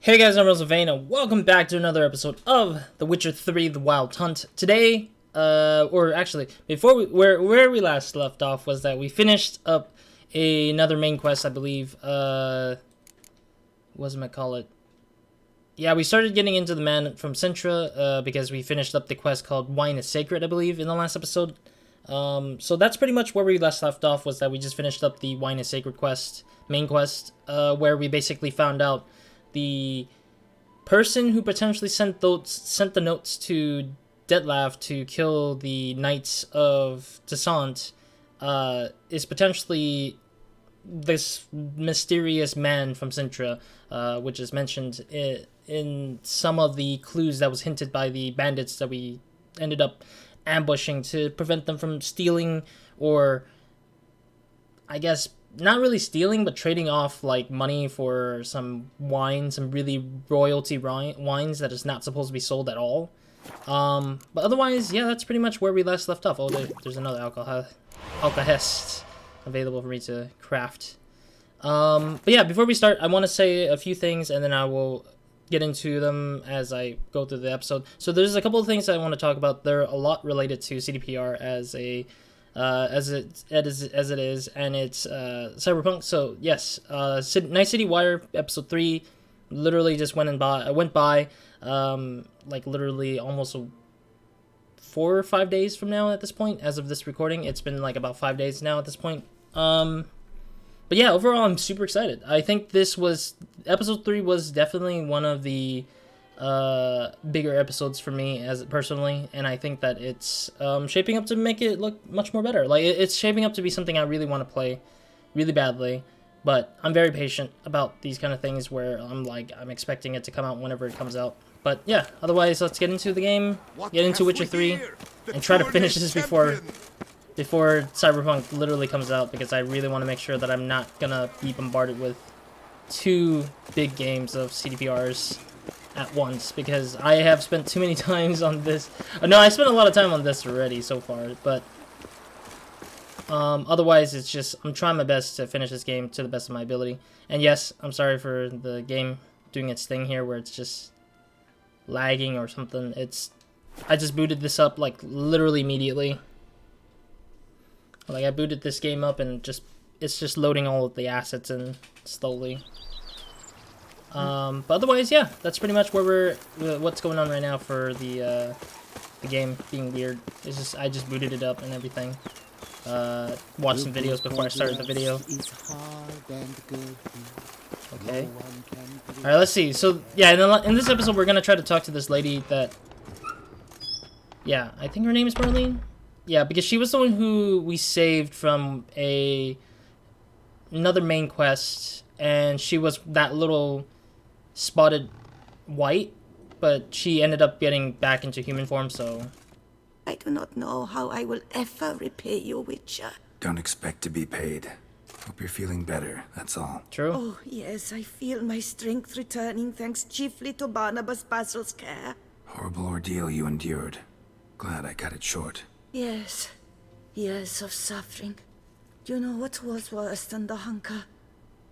Hey guys, I'm Rosavana. Welcome back to another episode of The Witcher 3: The Wild Hunt. Today, or actually, before where we last left off was that we finished up another main quest, I believe. What was I call it? Yeah, we started getting into the man from Sintra, because we finished up the quest called Wine is Sacred, I believe, in the last episode. So that's pretty much where we last left off, was that we just finished up the Wine is Sacred quest, main quest, where we basically found out the person who potentially sent the notes to Detlav to kill the Knights of Descent is potentially this mysterious man from Sintra, which is mentioned in some of the clues that was hinted by the bandits that we ended up ambushing to prevent them from stealing, or I guess not really stealing, but trading off like money for some wine, some really royalty wines that is not supposed to be sold at all. But otherwise, yeah, that's pretty much where we last left off. Oh, there's another alcohest available for me to craft. But yeah, before we start, I want to say a few things, and then I will get into them as I go through the episode. So there's a couple of things I want to talk about. They're a lot related to CDPR as it is, and it's Cyberpunk. So yes, Night City Wire episode 3 literally just went by like literally almost 4 or 5 days from now at this point. As of this recording, it's been like about 5 days now at this point. But yeah, overall I'm super excited. I think episode 3 was definitely one of the bigger episodes for me as personally, and I think that it's shaping up to make it look much more better. Like it's shaping up to be something I really want to play really badly, but I'm very patient about these kind of things where I'm expecting it to come out whenever it comes out. But yeah, otherwise let's get into the game, get into Witcher 3, and try to finish this before Cyberpunk literally comes out, because I really want to make sure that I'm not gonna be bombarded with 2 big games of CDPRs at once, because I have spent too many times on this. No, I spent a lot of time on this already so far, but otherwise it's just I'm trying my best to finish this game to the best of my ability. And yes, I'm sorry for the game doing its thing here where it's just lagging or something. I just booted this up like literally immediately. Like I booted this game up and it's just loading all of the assets in slowly. But otherwise, yeah, that's pretty much what's going on right now for the game being weird. It's just I just booted it up and everything. Watched some videos before I started the video. Okay. All right, let's see. So yeah, in this episode, we're gonna try to talk to this lady that. Yeah, I think her name is Marlene. Yeah, because she was the one who we saved from another main quest, and she was that little spotted white, but she ended up getting back into human form, so. I do not know how I will ever repay you, Witcher. Don't expect to be paid. Hope you're feeling better, that's all. True. Oh, yes, I feel my strength returning thanks chiefly to Barnabas Basil's care. Horrible ordeal you endured. Glad I cut it short. Yes, years of suffering. Do you know what was worse than the hunger?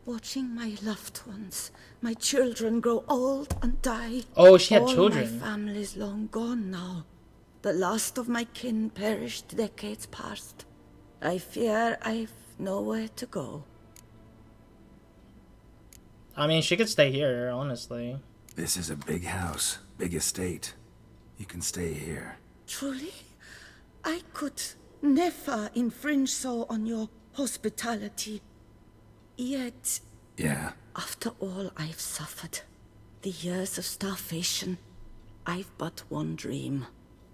Watching my loved ones, my children grow old and die. Oh, she had children. All my family's long gone now. The last of my kin perished decades past. I fear I've nowhere to go. I mean, she could stay here, honestly. This is a big house, big estate. You can stay here. Truly? I could never infringe so on your hospitality. Yet, Yeah? after all I've suffered, the years of starvation, I've but one dream.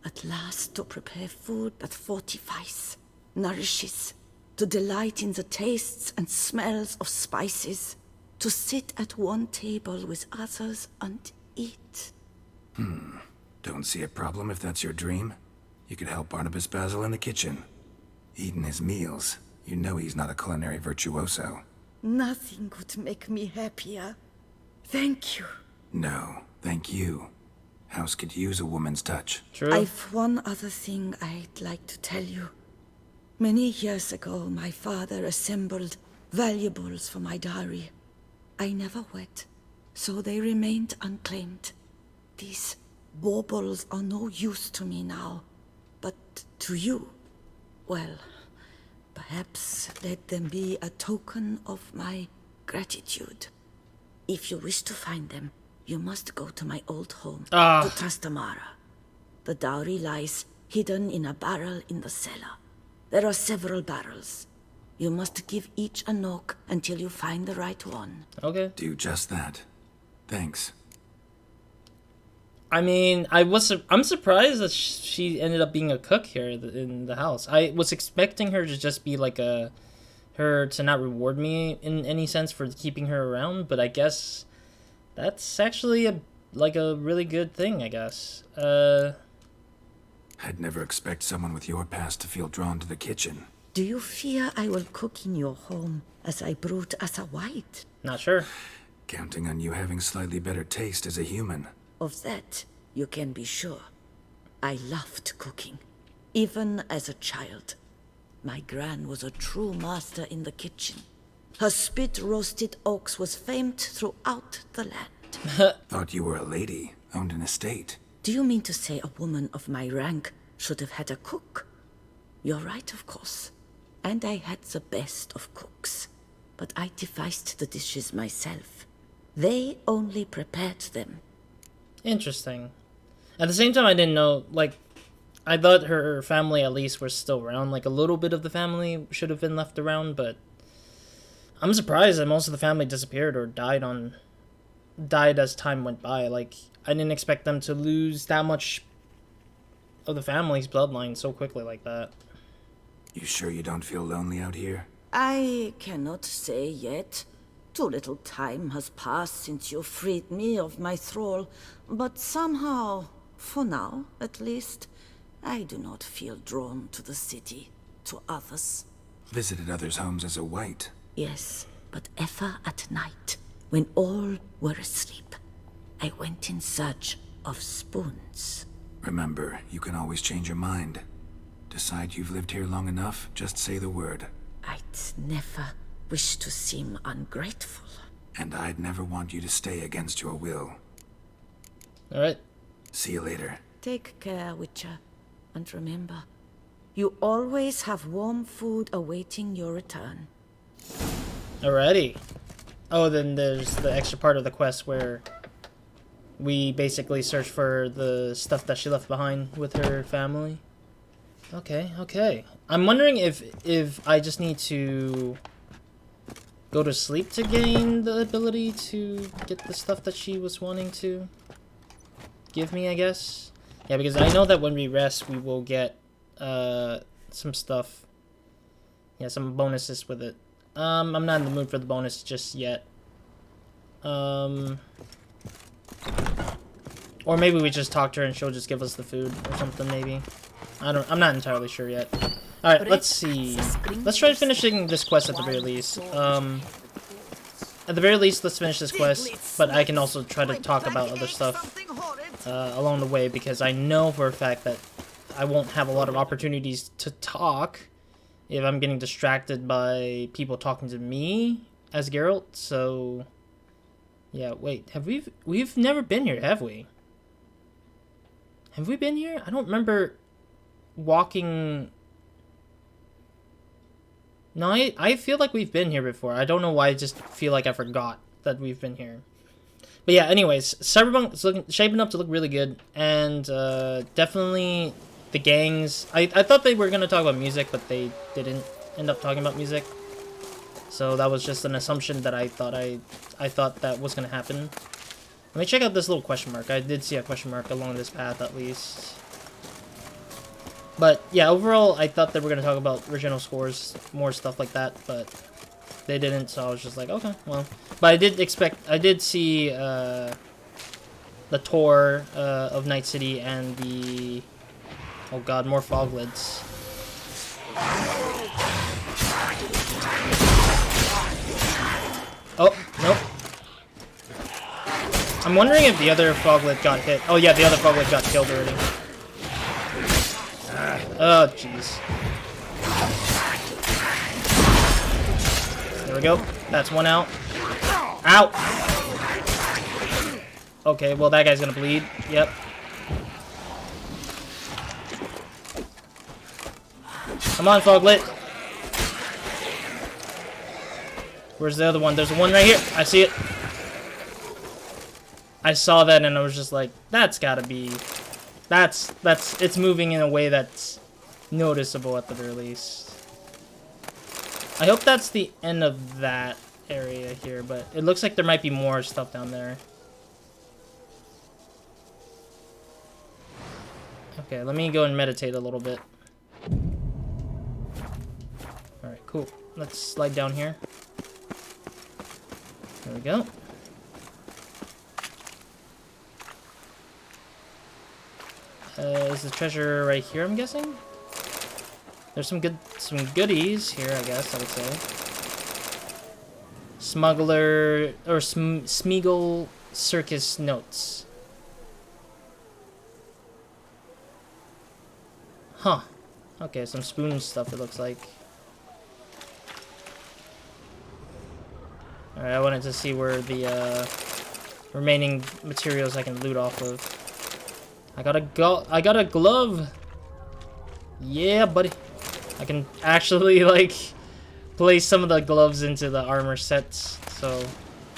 At last to prepare food that fortifies, nourishes, to delight in the tastes and smells of spices, to sit at one table with others and eat. Don't see a problem if that's your dream. You could help Barnabas Basil in the kitchen. Eating his meals. You know he's not a culinary virtuoso. Nothing could make me happier. Thank you. No, thank you. House could use a woman's touch. True. I've one other thing I'd like to tell you. Many years ago, my father assembled valuables for my dowry. I never wed. so they remained unclaimed. These baubles are no use to me now, but to you, well, perhaps let them be a token of my gratitude. If you wish to find them, you must go to my old home, to Trastamara. The dowry lies hidden in a barrel in the cellar. There are several barrels. You must give each a knock until you find the right one. Okay. Do just that. Thanks. I mean, I'm surprised that she ended up being a cook here in the house. I was expecting her to just be like her to not reward me in any sense for keeping her around, but I guess that's actually a really good thing, I guess. I'd never expect someone with your past to feel drawn to the kitchen. Do you fear I will cook in your home as I brewed as a white? Not sure. Counting on you having slightly better taste as a human. Of that, you can be sure. I loved cooking, even as a child. My gran was a true master in the kitchen. Her spit-roasted oaks was famed throughout the land. Thought you were a lady, owned an estate. Do you mean to say a woman of my rank should have had a cook? You're right, of course. And I had the best of cooks. But I devised the dishes myself. They only prepared them. Interesting. At the same time, I didn't know, like, I thought her family at least were still around. Like, a little bit of the family should have been left around, but I'm surprised that most of the family disappeared or died as time went by. Like, I didn't expect them to lose that much of the family's bloodline so quickly like that. You sure you don't feel lonely out here? I cannot say yet. Too little time has passed since you freed me of my thrall, but somehow, for now at least, I do not feel drawn to the city, to others. Visited others' homes as a white. Yes, but ever at night, when all were asleep, I went in search of spoons. Remember, you can always change your mind. Decide you've lived here long enough, just say the word. I'd never wish to seem ungrateful. And I'd never want you to stay against your will. Alright. See you later. Take care, Witcher. And remember, you always have warm food awaiting your return. Alrighty. Oh, then there's the extra part of the quest where we basically search for the stuff that she left behind with her family. Okay, okay. I'm wondering if I just need to go to sleep to gain the ability to get the stuff that she was wanting to give me, I guess. Yeah, because I know that when we rest, we will get some stuff. Yeah, some bonuses with it. I'm not in the mood for the bonus just yet. Or maybe we just talk to her and she'll just give us the food or something, maybe. I'm not entirely sure yet. Alright, let's see. Let's try finishing this quest at the very least. At the very least, let's finish this quest, but I can also try to talk about other stuff along the way, because I know for a fact that I won't have a lot of opportunities to talk if I'm getting distracted by people talking to me as Geralt. So yeah, wait, we've never been here, have we? Have we been here? I don't remember walking. No, I feel like we've been here before. I don't know why, I just feel like I forgot that we've been here. But yeah, anyways, Cyberpunk is shaping up to look really good, and definitely the gangs. I thought they were going to talk about music, but they didn't end up talking about music. So that was just an assumption that I thought that was going to happen. Let me check out this little question mark. I did see a question mark along this path at least. But yeah, overall, I thought they were going to talk about original scores, more stuff like that, but they didn't, so I was just like, okay, well. But I did see the tour of Night City and the, oh god, more foglids. Oh, nope. I'm wondering if the other foglid got hit. Oh yeah, the other foglid got killed already. Oh, jeez. There we go. That's one out. Ow! Okay, well, that guy's gonna bleed. Yep. Come on, Foglet. Where's the other one? There's one right here. I see it. I saw that and I was just like, that's gotta be... it's moving in a way that's noticeable at the very least. I hope that's the end of that area here, but it looks like there might be more stuff down there. Okay, let me go and meditate a little bit. Alright, cool. Let's slide down here. There we go. Is the treasure right here, I'm guessing? There's some goodies here, I guess, I would say. Smuggler, or Smeagol Circus notes. Huh. Okay, some spoon stuff, it looks like. Alright, I wanted to see where the remaining materials I can loot off of. I got a glove! Yeah, buddy. I can actually, like, place some of the gloves into the armor sets. So,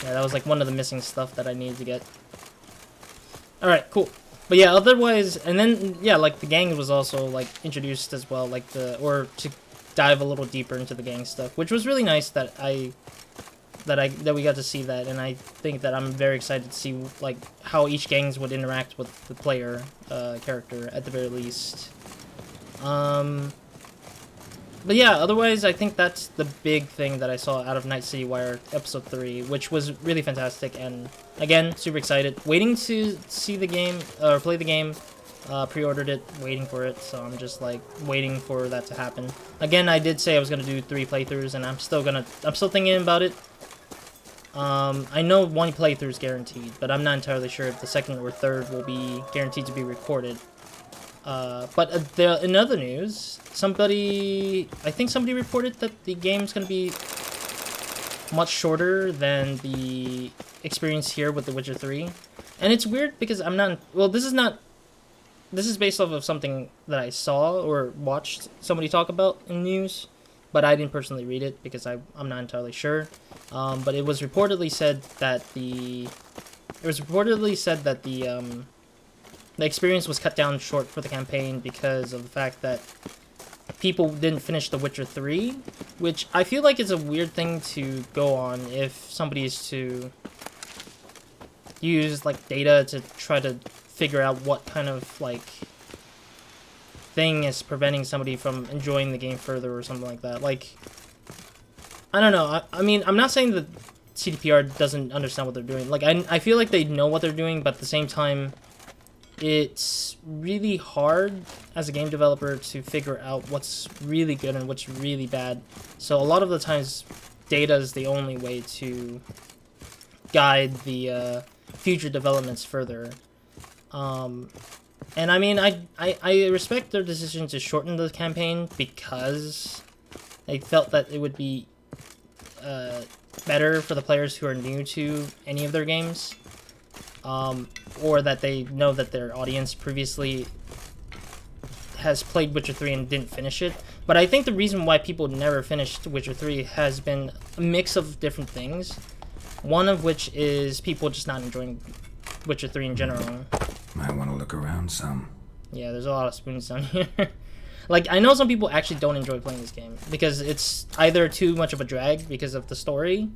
yeah, that was, like, one of the missing stuff that I needed to get. Alright, cool. But yeah, otherwise, and then, yeah, like, the gang was also, like, introduced as well, like, or to dive a little deeper into the gang stuff, which was really nice that we got to see that, and I think that I'm very excited to see, like, how each gangs would interact with the player character, at the very least. But yeah, otherwise, I think that's the big thing that I saw out of Night City Wire Episode 3, which was really fantastic, and again, super excited. Waiting to see the game, or play the game, pre-ordered it, waiting for it, so I'm just, like, waiting for that to happen. Again, I did say I was gonna do 3 playthroughs, and I'm still thinking about it. I know 1 playthrough is guaranteed, but I'm not entirely sure if the 2nd or 3rd will be guaranteed to be recorded. But in other news, I think somebody reported that the game's gonna be much shorter than the experience here with The Witcher 3. And it's weird because I'm not, well, this is based off of something that I saw or watched somebody talk about in news, but I didn't personally read it because I'm not entirely sure. But it was reportedly said that the experience was cut down short for the campaign because of the fact that people didn't finish The Witcher 3, which I feel like is a weird thing to go on if somebody is to use, like, data to try to figure out what kind of, like, thing is preventing somebody from enjoying the game further or something like that. Like, I don't know. I mean, I'm not saying that CDPR doesn't understand what they're doing. Like, I feel like they know what they're doing, but at the same time, it's really hard as a game developer to figure out what's really good and what's really bad. So a lot of the times, data is the only way to guide the future developments further. And I mean, I respect their decision to shorten the campaign because they felt that it would be better for the players who are new to any of their games. Or that they know that their audience previously has played Witcher 3 and didn't finish it. But I think the reason why people never finished Witcher 3 has been a mix of different things. One of which is people just not enjoying Witcher 3 in general. Might want to look around some. Yeah, there's a lot of spoons down here. Like, I know some people actually don't enjoy playing this game because it's either too much of a drag because of the story,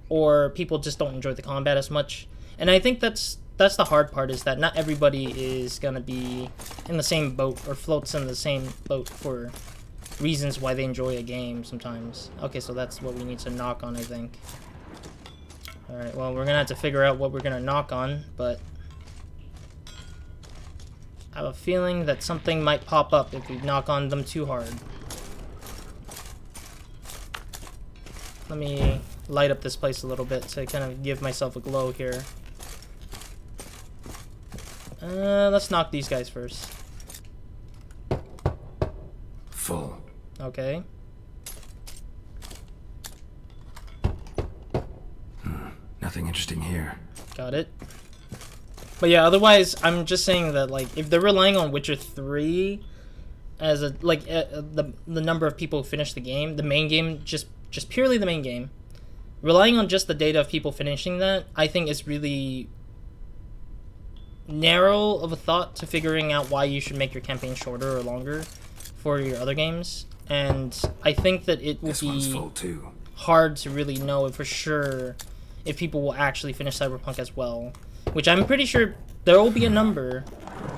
or people just don't enjoy the combat as much. And I think that's the hard part, is that not everybody is gonna be in the same boat or floats in the same boat for reasons why they enjoy a game sometimes. Okay, so that's what we need to knock on, I think. Alright, well, we're gonna have to figure out what we're gonna knock on, but I have a feeling that something might pop up if we knock on them too hard. Let me light up this place a little bit to kind of give myself a glow here. Let's knock these guys first. Full. Okay. Nothing interesting here. Got it. But yeah, otherwise, I'm just saying that, like, if they're relying on Witcher 3 as a, like, the number of people who finish the game, the main game, just purely the main game, relying on just the data of people finishing that, I think is really narrow of a thought to figuring out why you should make your campaign shorter or longer for your other games. And I think that it will be hard to really know for sure if people will actually finish Cyberpunk as well. Which I'm pretty sure there will be a number.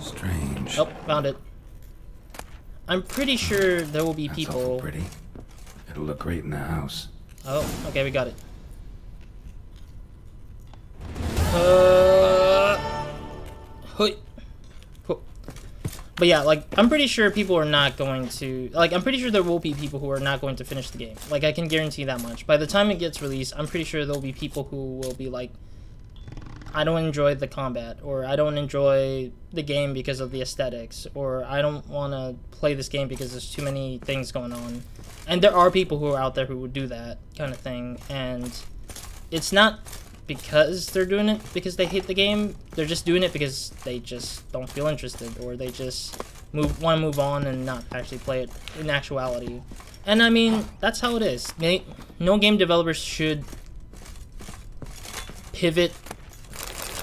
Strange. Oh, found it. I'm pretty sure there will be That's people. awful pretty. It'll look great in the house. Oh, okay, we got it. Cool. But yeah, like, I'm pretty sure people are not going to... Like, I'm pretty sure there will be people who are not going to finish the game. Like, I can guarantee that much. By the time it gets released, I'm pretty sure there will be people who will be like, I don't enjoy the combat, or I don't enjoy the game because of the aesthetics, or I don't want to play this game because there's too many things going on. And there are people who are out there who would do that kind of thing, and it's not because they're doing it because they hate the game. They're just doing it because they just don't feel interested, or they just want to move on and not actually play it in actuality. And I mean, that's how it is. No game developers should pivot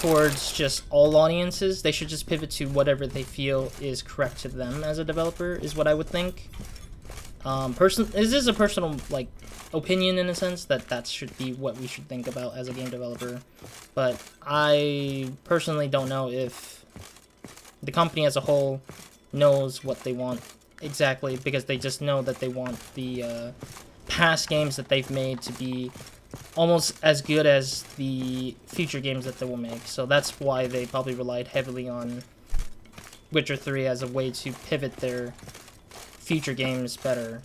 towards just all audiences. They should just pivot to whatever they feel is correct to them as a developer, is what I would think. This is a personal, like, opinion in a sense that should be what we should think about as a game developer. But I personally don't know if the company as a whole knows what they want exactly, because they just know that they want the past games that they've made to be almost as good as the future games that they will make. So that's why they probably relied heavily on Witcher 3 as a way to pivot their future games better,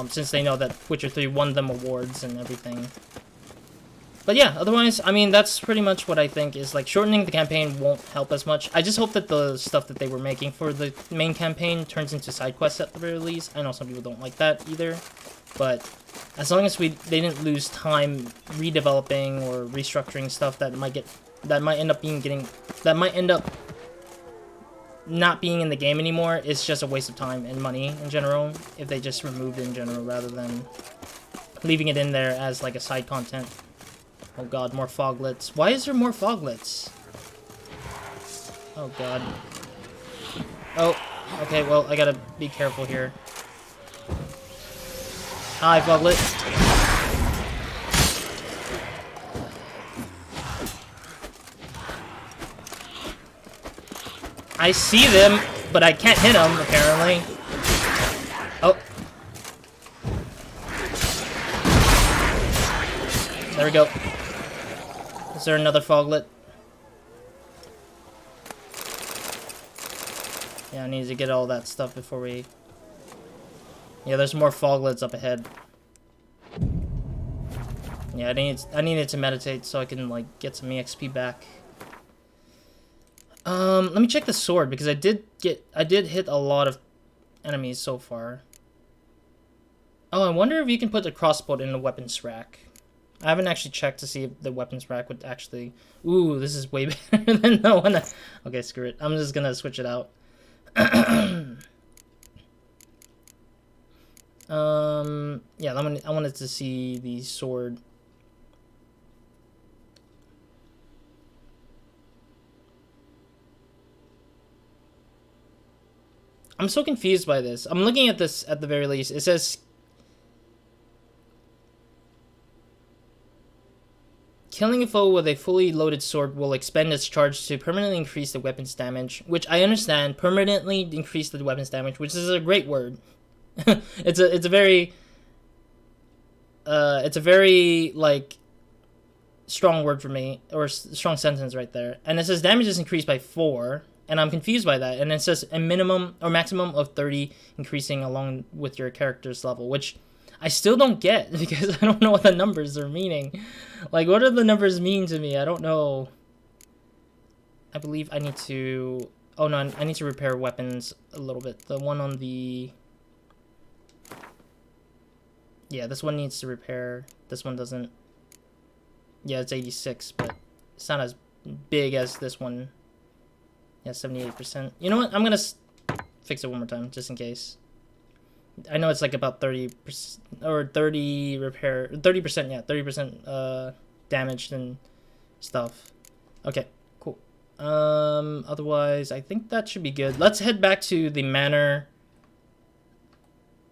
since they know that Witcher 3 won them awards and everything. But yeah, otherwise, I mean, that's pretty much what I think is, like, shortening the campaign won't help as much. I just hope that the stuff that they were making for the main campaign turns into side quests at the very least. I know some people don't like that either, but as long as they didn't lose time redeveloping or restructuring stuff that might end up not being in the game anymore, it's just a waste of time and money in general if they just removed it in general rather than leaving it in there as like a side content. Oh god, more foglets. Why is there more foglets? Oh god. Oh, okay, well, I gotta be careful here. Hi, foglet. I see them, but I can't hit them, apparently. Oh. There we go. Is there another foglet? Yeah, I need to get all that stuff before we... Yeah, there's more foglets up ahead. Yeah, I needed to meditate so I can, like, get some EXP back. Let me check the sword, because I did hit a lot of enemies so far. Oh, I wonder if you can put the crossbow in the weapons rack. I haven't actually checked to see if the weapons rack would actually... Ooh, this is way better than the one that... Okay, screw it. I'm just gonna switch it out. Yeah, I wanted to see the sword. I'm so confused by this. I'm looking at this at the very least. It says... Killing a foe with a fully loaded sword will expend its charge to permanently increase the weapon's damage, which I understand. Permanently increase the weapon's damage, which is a great word. It's a very like strong word for me, or strong sentence right there. And it says damage is increased by 4, and I'm confused by that. And it says a minimum or maximum of 30 increasing along with your character's level, which I still don't get, because I don't know what the numbers are meaning. Like, what do the numbers mean to me? I don't know. I believe I need to... Oh, no, I need to repair weapons a little bit. The one on the... Yeah, this one needs to repair. This one doesn't. Yeah, it's 86, but it's not as big as this one. Yeah, 78%. You know what? I'm gonna fix it one more time, just in case. I know it's like about 30% or 30 repair, 30%. Yeah, 30% damaged and stuff. Okay, cool. Otherwise, I think that should be good. Let's head back to the manor.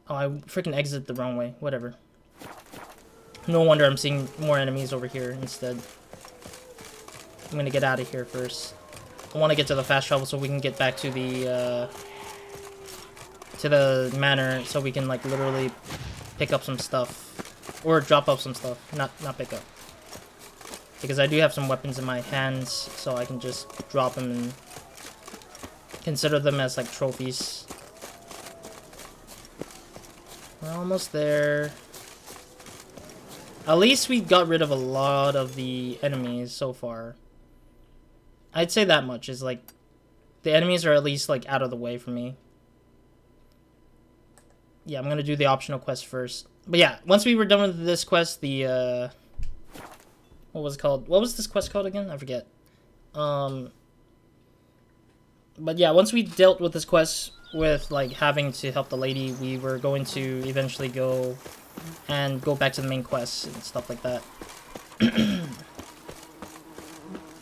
Oh, I freaking exited the wrong way. Whatever. No wonder I'm seeing more enemies over here instead. I'm gonna get out of here first. I want to get to the fast travel so we can get back to the manor, so we can like literally pick up some stuff or drop off some stuff. Not pick up, because I do have some weapons in my hands, so I can just drop them and consider them as like trophies. We're almost there. At least we got rid of a lot of the enemies so far. I'd say that much is like the enemies are at least like out of the way for me. Yeah, I'm gonna do the optional quest first. But yeah, once we were done with this quest, the what was it called? What was this quest called again? I forget. But yeah, once we dealt with this quest with like having to help the lady, we were going to eventually go back to the main quest and stuff like that.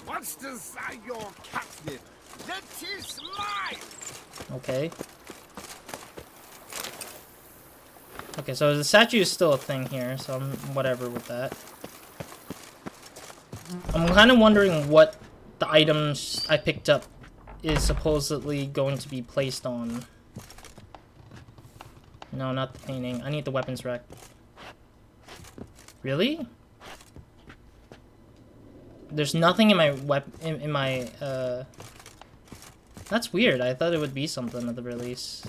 What's desire your catnip? That is mine! Okay. Okay, so the statue is still a thing here, so I'm whatever with that. I'm kind of wondering what the items I picked up is supposedly going to be placed on. No, not the painting. I need the weapons rack. Really? There's nothing in my That's weird. I thought it would be something at the release.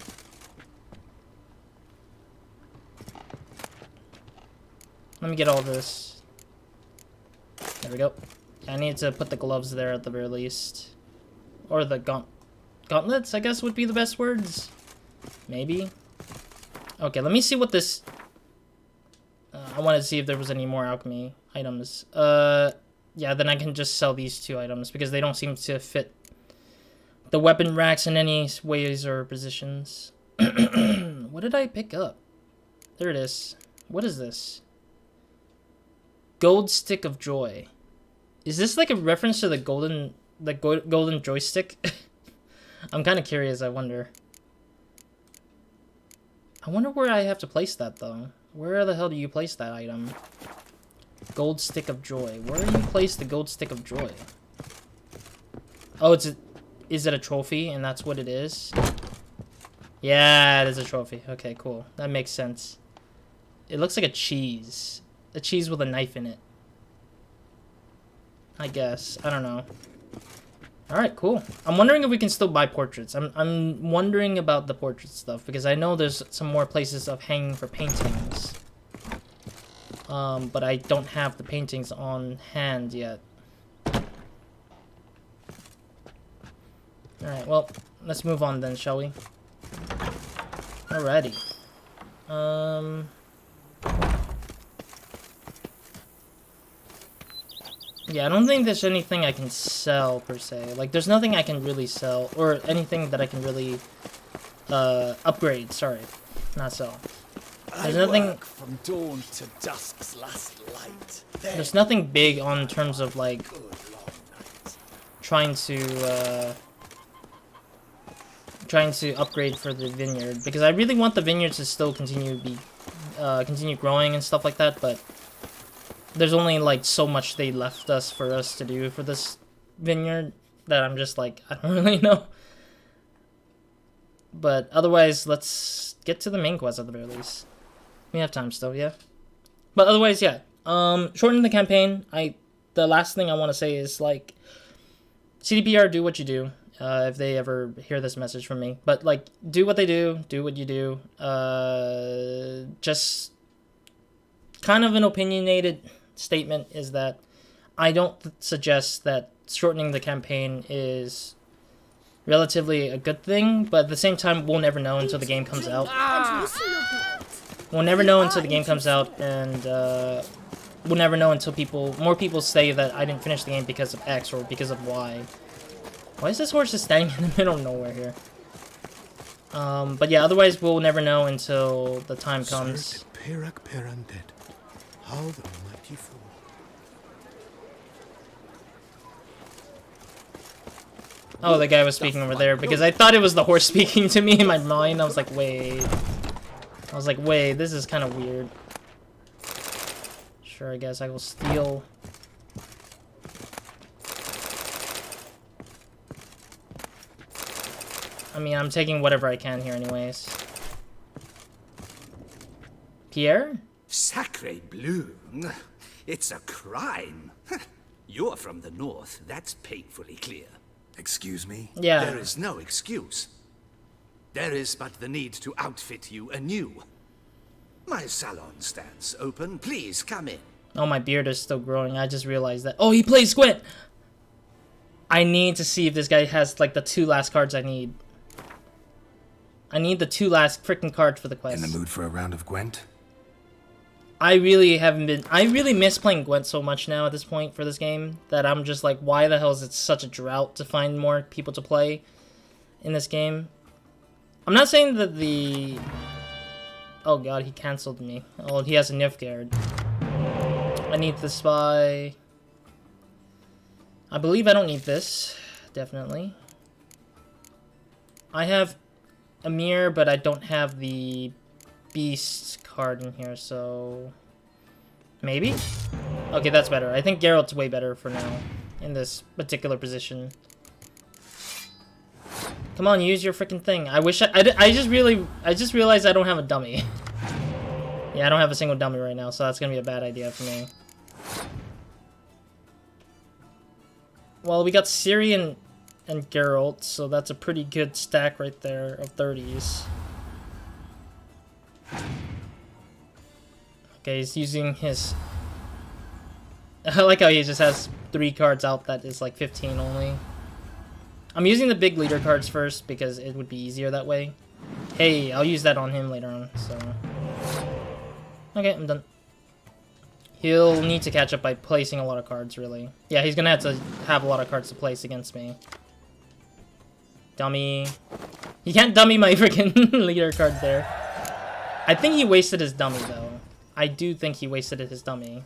Let me get all this. There we go. I need to put the gloves there at the very least. Or the gauntlets, I guess would be the best words. Maybe. Okay, let me see what this... I wanted to see if there was any more alchemy items. Yeah, then I can just sell these two items because they don't seem to fit the weapon racks in any ways or positions. What did I pick up? There it is. What is this? Gold Stick of Joy. Is this like a reference to the golden joystick? I'm kind of curious, I wonder. I wonder where I have to place that though. Where the hell do you place that item? Gold Stick of Joy. Where do you place the Gold Stick of Joy? Oh, is it a trophy and that's what it is? Yeah, it is a trophy. Okay, cool. That makes sense. It looks like a cheese. A cheese with a knife in it. I guess. I don't know. Alright, cool. I'm wondering if we can still buy portraits. I'm wondering about the portrait stuff because I know there's some more places of hanging for paintings. But I don't have the paintings on hand yet. Alright, well, let's move on then, shall we? Alrighty. Yeah, I don't think there's anything I can sell, per se. Like, there's nothing I can really sell, or anything that I can really, upgrade, sorry. Not sell. There's nothing... from dawn to dusk's last light. There's nothing big on terms of, like, trying to upgrade for the vineyard. Because I really want the vineyard to still continue growing and stuff like that, but... There's only, like, so much they left us for us to do for this vineyard that I'm just like, I don't really know. But otherwise, let's get to the main quest at the very least. We have time still, yeah. But otherwise, yeah. Shortening the campaign, the last thing I want to say is, like, CDPR, do what you do. If they ever hear this message from me. But, like, do what they do what you do. Just kind of an opinionated statement is that I don't suggest that shortening the campaign is relatively a good thing, but at the same time, we'll never know until the game comes out. We'll never know until the game comes out, and we'll never know until more people say that I didn't finish the game because of X or because of Y. Why is this horse just standing in the middle of nowhere here? But yeah, otherwise we'll never know until the time comes. Perak Perandet. How the mighty fall. Oh, the guy was speaking over there because I thought it was the horse speaking to me in my mind. I was like, wait. This is kind of weird. Sure, I guess I will steal. I mean, I'm taking whatever I can here anyways. Pierre? Sacre bleu! It's a crime. You're from the north, that's painfully clear. Excuse me? Yeah. There is no excuse. There is but the need to outfit you anew. My salon stands open. Please come in. Oh, my beard is still growing. I just realized that. Oh, he plays Squint! I need to see if this guy has, like, the 2 last cards I need. I need the 2 last freaking cards for the quest. In the mood for a round of Gwent? I really haven't been... I really miss playing Gwent so much now at this point for this game that I'm just like, why the hell is it such a drought to find more people to play in this game? I'm not saying that the... Oh god, he cancelled me. Oh, he has a Nilfgaard. I need the spy. I believe I don't need this. Definitely. I have Amir, but I don't have the Beast card in here, so... Maybe? Okay, that's better. I think Geralt's way better for now in this particular position. Come on, use your freaking thing. I wish I just realized I don't have a dummy. Yeah, I don't have a single dummy right now, so that's gonna be a bad idea for me. Well, we got Ciri and Geralt, so that's a pretty good stack right there of 30s. Okay, he's using his... I like how he just has 3 cards out that is like 15 only. I'm using the big leader cards first because it would be easier that way. Hey, I'll use that on him later on, so... Okay, I'm done. He'll need to catch up by placing a lot of cards, really. Yeah, he's gonna have to have a lot of cards to place against me. Dummy. He can't dummy my freaking leader card there. I think he wasted his dummy, though. I do think he wasted his dummy.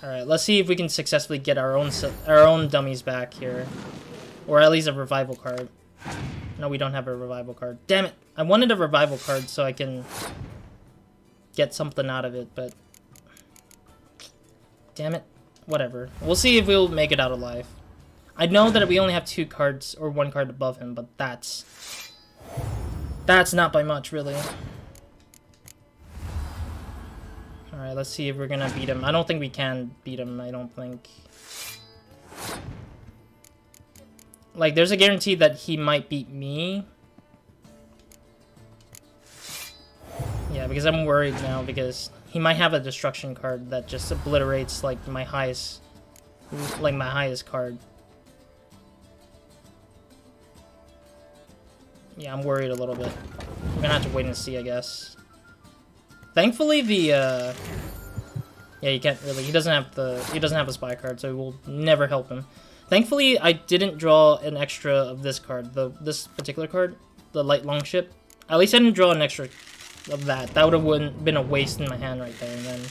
Alright, let's see if we can successfully get our own dummies back here. Or at least a revival card. No, we don't have a revival card. Damn it! I wanted a revival card so I can get something out of it, but... Damn it. Whatever. We'll see if we'll make it out alive. I know that we only have 2 cards, or 1 card above him, but that's not by much, really. Alright, let's see if we're gonna beat him. I don't think we can beat him, I don't think. Like, there's a guarantee that he might beat me. Yeah, because I'm worried now, because he might have a destruction card that just obliterates, like, my highest card. Yeah, I'm worried a little bit. We're gonna have to wait and see, I guess. Thankfully, the, yeah, you can't really, he doesn't have a spy card, so it will never help him. Thankfully, I didn't draw an extra of this card, this particular card, the light longship. At least I didn't draw an extra of that. That would have been a waste in my hand right there, and then...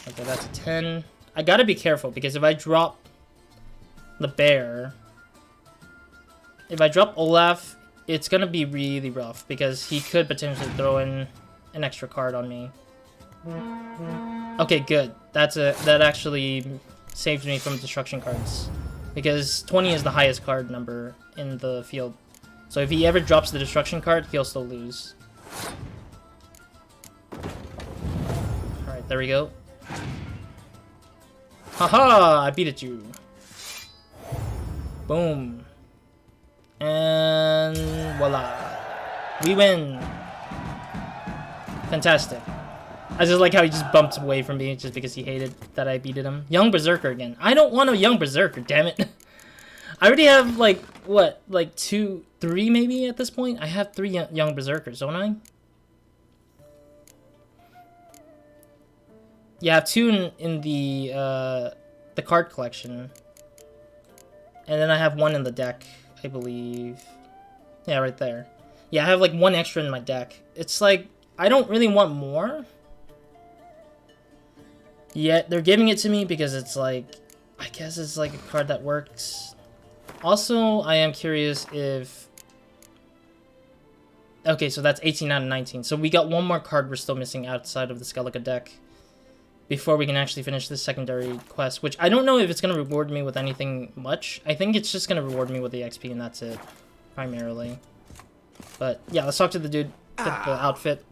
Okay, that's a 10. I gotta be careful, because if I drop the bear... If I drop Olaf, it's gonna be really rough, because he could potentially throw in an extra card on me. Okay, good. That actually saved me from destruction cards. Because 20 is the highest card number in the field. So if he ever drops the destruction card, he'll still lose. Alright, there we go. Haha! I beat it you. Boom. And voila. We win. Fantastic. I just like how he just bumped away from me just because he hated that I beated him. Young Berserker again. I don't want a Young Berserker, damn it. I already have, like, what? Like, 2, 3 maybe at this point? I have 3 Young Berserkers, don't I? Yeah, I have 2 in the card collection. And then I have 1 in the deck, I believe. Yeah, right there. Yeah, I have like 1 extra in my deck. It's like, I don't really want more. Yet, they're giving it to me because it's like, I guess it's like a card that works. Also, I am curious if... Okay, so that's 18 out of 19. So we got 1 more card we're still missing outside of the Skellige deck before we can actually finish this secondary quest, which I don't know if it's going to reward me with anything much. I think it's just going to reward me with the XP and that's it, primarily. But yeah, let's talk to the dude with the outfit.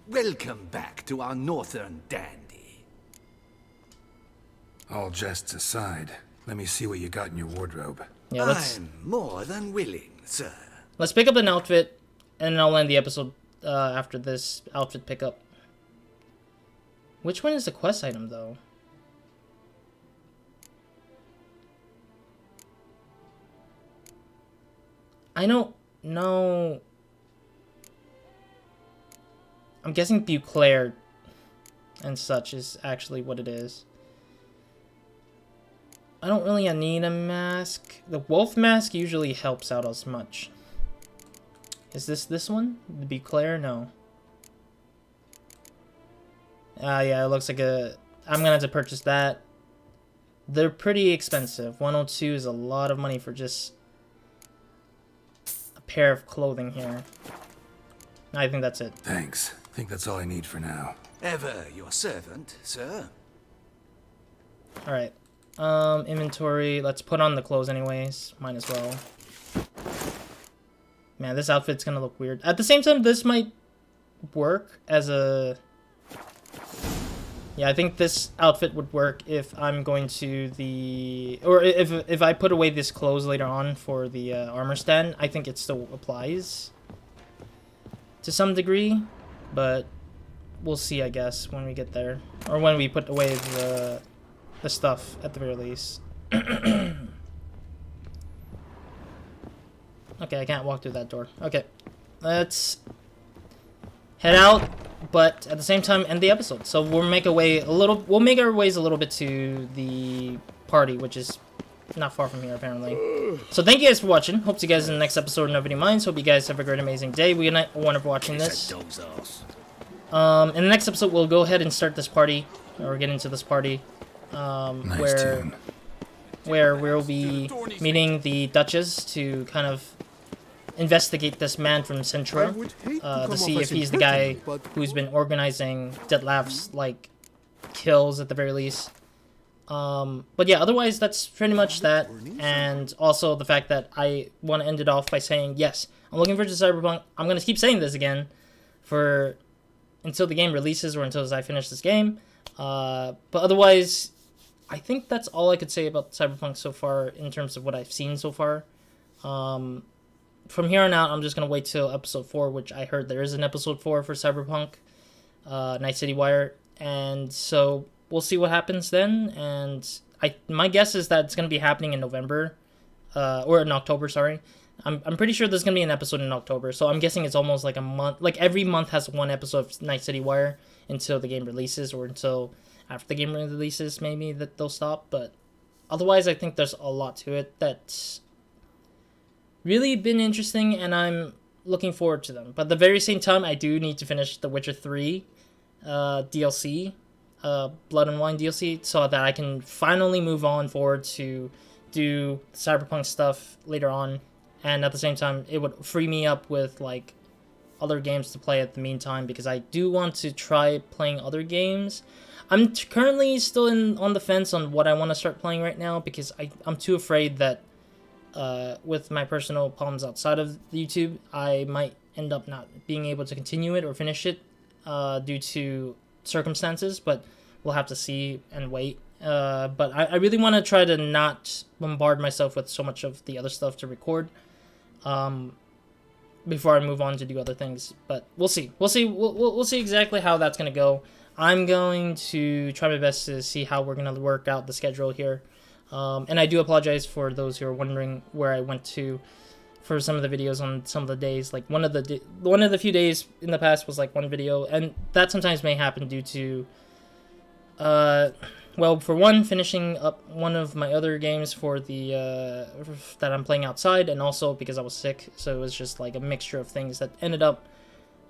Welcome back to our northern dandy. All jests aside, let me see what you got in your wardrobe. Yeah, I'm more than willing, sir. let's pick up an outfit, and then I'll end the episode after this outfit pickup. Which one is the quest item, though? I don't know. I'm guessing Beauclair and such is actually what it is. I don't really need a mask. The wolf mask usually helps out as much. Is this one? The Beauclair? No. Yeah, it looks like a... I'm gonna have to purchase that. They're pretty expensive. 102 is a lot of money for just a pair of clothing here. I think that's it. Thanks. I think that's all I need for now. Ever your servant, sir. Alright. Inventory. Let's put on the clothes anyways. Might as well. Man, this outfit's gonna look weird. At the same time, this might work as a... Yeah, I think this outfit would work if I'm going to the... Or if I put away this clothes later on for the armor stand, I think it still applies to some degree. But we'll see, I guess, when we get there. Or when we put away the stuff, at the very least. Okay, I can't walk through that door. Okay, let's head out, but at the same time end the episode. So we'll make our ways a little bit to the party, which is not far from here apparently. So thank you guys for watching. Hope to see you guys in the next episode of Nobody Minds. Hope you guys have a great, amazing day. Good night, wonderful for watching this. In the next episode, we'll go ahead and start this party, or get into this party, Nice where we'll be meeting the Duchess to kind of investigate this man from Centra, to see if he's the guy who's been organizing Detlef's, like, kills at the very least. But yeah, otherwise that's pretty much that, and also the fact that I want to end it off by saying, yes, I'm looking forward to Cyberpunk. I'm going to keep saying this again until the game releases or until I finish this game. But otherwise, I think that's all I could say about Cyberpunk so far in terms of what I've seen so far. From here on out, I'm just going to wait till episode 4, which I heard there is an episode 4 for Cyberpunk, Night City Wire, and so we'll see what happens then, and my guess is that it's going to be happening in November, or in October, sorry. I'm pretty sure there's going to be an episode in October, so I'm guessing it's almost like a month, like every month has one episode of Night City Wire until the game releases, or until after the game releases, maybe that they'll stop, but otherwise I think there's a lot to it that's really been interesting, and I'm looking forward to them. But at the very same time, I do need to finish The Witcher 3 DLC, Blood and Wine DLC, so that I can finally move on forward to do Cyberpunk stuff later on, and at the same time, it would free me up with, like, other games to play at the meantime, because I do want to try playing other games. I'm currently still on the fence on what I want to start playing right now, because I'm too afraid that with my personal problems outside of YouTube, I might end up not being able to continue it or finish it due to circumstances, but we'll have to see and wait. But I really want to try to not bombard myself with so much of the other stuff to record before I move on to do other things. But we'll see. We'll see exactly how that's going to go. I'm going to try my best to see how we're going to work out the schedule here. And I do apologize for those who are wondering where I went to for some of the videos on some of the days. Like one of the few days in the past was like one video, and that sometimes may happen due to Well, for one, finishing up one of my other games for the that I'm playing outside, and also because I was sick, so it was just like a mixture of things that ended up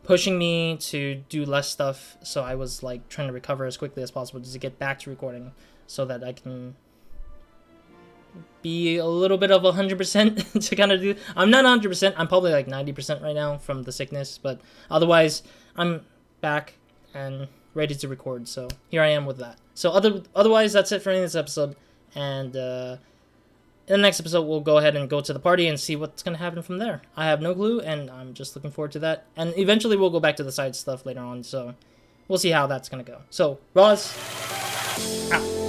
pushing me to do less stuff. So I was like trying to recover as quickly as possible just to get back to recording, so that I can be a little bit of 100% to kind of do. I'm not 100%. I'm probably like 90% right now from the sickness, but otherwise I'm back and ready to record. So here I am with that. So otherwise that's it for this episode, and in the next episode we'll go ahead and go to the party and see what's gonna happen from there. I have no clue, and I'm just looking forward to that. And eventually we'll go back to the side stuff later on. So we'll see how that's gonna go. So Roz, out.